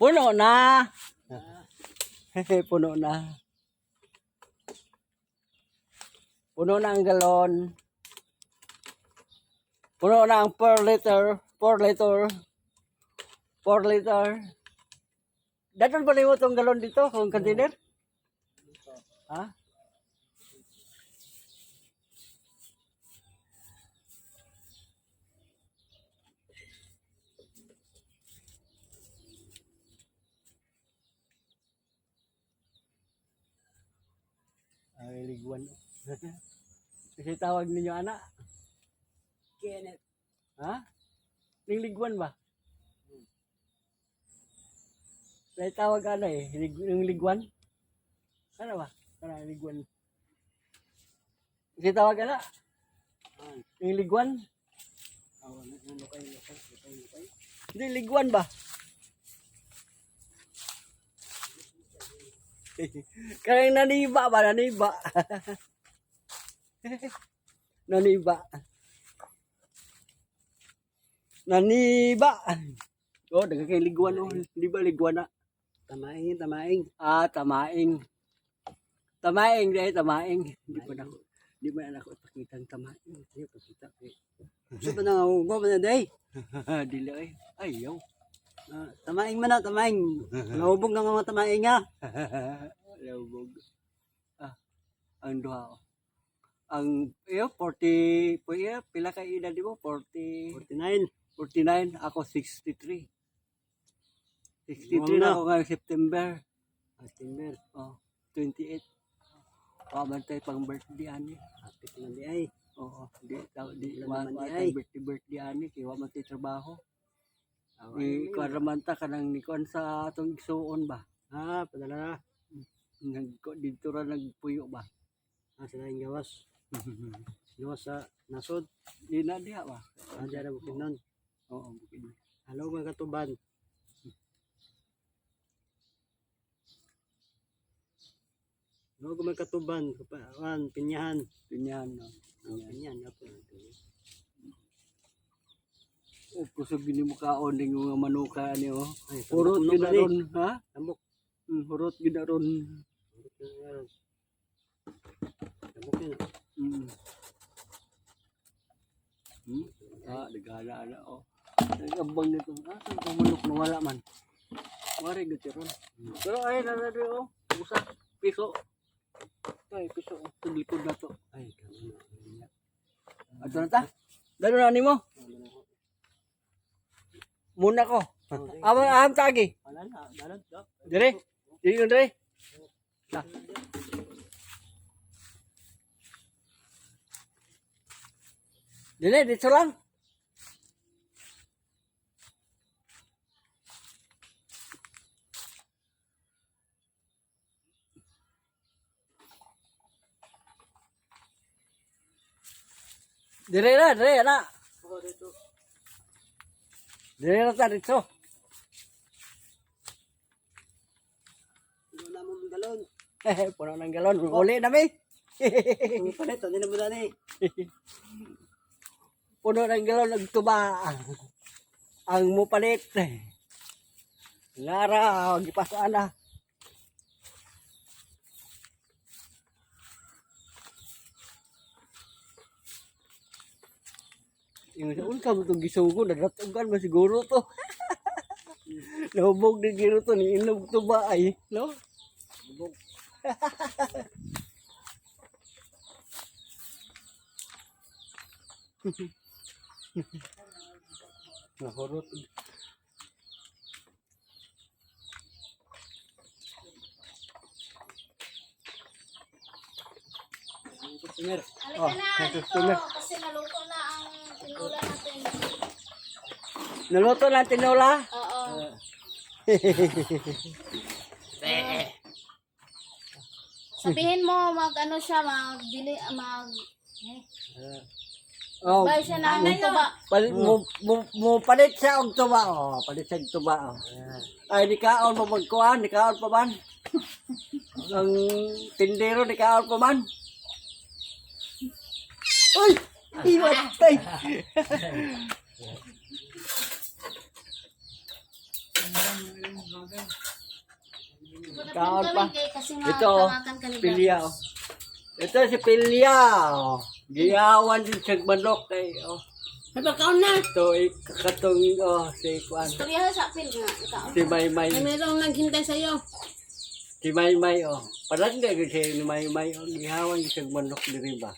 Puno na. Puno na. Puno na ang galon. Puno na ang 4 liter. 4 liter. 4 liter. Daton ba niyo itong galon dito? Kung container? Ha? Ay, liguan. Kasi tawag ninyo anak. Kenneth. Ha? Liguan ba? May tawag ano eh, yung liguan. Ano ba? Ano liguan? Kasi tawag ano? Yung liguan? Lukay. Hindi, liguan ba? Kaya naniba ba? Naniba. Naniba. Naniba. Oh, daga kay liguan oh. Di ba liguan na? Tamaing. Ah, tamaing. Tamaing dahil tamaing. Di ba na ako ipakita ang tamaing. Di pakita ko. Gusto ba na ako ba na day? Dili ay. Ayaw. Tamaing man na, tamaing. Nahubog na mga tamaing nga. Lubog. Ah, ang duha. Ang 40, pila ka edad di mo? 49. 49, ako 63. 63 Wow na na. ako ngayong September. September. Oh, 28. Pabantay pang birthday ani. Happy ka na di ay. Oo, di Ilan naman di ay ay? birthday ani kay wa man tay trabaho. Awa, Ni karamanta kanang nikon sa atong igsuon ba. padala na. Dito ra nagpuyo ba. Sila yung gawas. Gawas sa nasod. Di na diha ba. Diyan na bukid nun. Oo, bukid. Hello mga katuban. Hello mga katuban. Pinyahan. Pinyahan no. Pinyahan. O kusog gini mo kaon ding mga manuka ani oh. Ay, Hurot tambok gid manok ron, ha? Tambok. Hurot gid ron. Tambok yun. Dagala ana oh. Nagabang nito. Saan ko manok na wala man. Wari gid ron. Pero ay na oh. Usa piso. Ay piso sa likod na to. Ay, Ato na ta? Dalo na nimo. Muna ko. Aham tagi. wala na. Dalag. Dire. Diri yun dire. Na. Dire dito lang. Dire na. Dire na ta dito. Ano na mo ng galon? Puno ng galon. Uli na mi. Ang palit, hindi na mo na ni. Puno ng galon nagtuba. Ang mupalit. Ngara, gipasaan na. Yung unsa mo itong gisugo, nadratugan mo siguro to. Nahubog din gino to, ni inog to ba ay, no? Hubog. Nahurot. Customer. Oh, Halika na dito customer. kasi naluto na ang tinula natin. Naluto ng tinola. Oo. Sabihin mo mag siya magbili Oh, buy siya ng tuba. mo palit siya og tuba. Oh, palit siya og tuba. Oh. Ay, di kaon pa magkuhan, di kaon pa man. Ang tindero, di kaon pa man. Uy! Iwatay! Kaon pa. Kasi Ito, oh, magtamakan ka ni Pilya, oh. Ito si Pilya, oh. Giyawan din sa manok kay, oh. Napakaon na. Ito, katong, oh, si Kwan. Istorya sa apil nga. Ikaw. Si Maymay. May merong naghintay sa'yo. Si Maymay, oh. Parang nga si Maymay, oh. Giyawan din sa manok diri ba.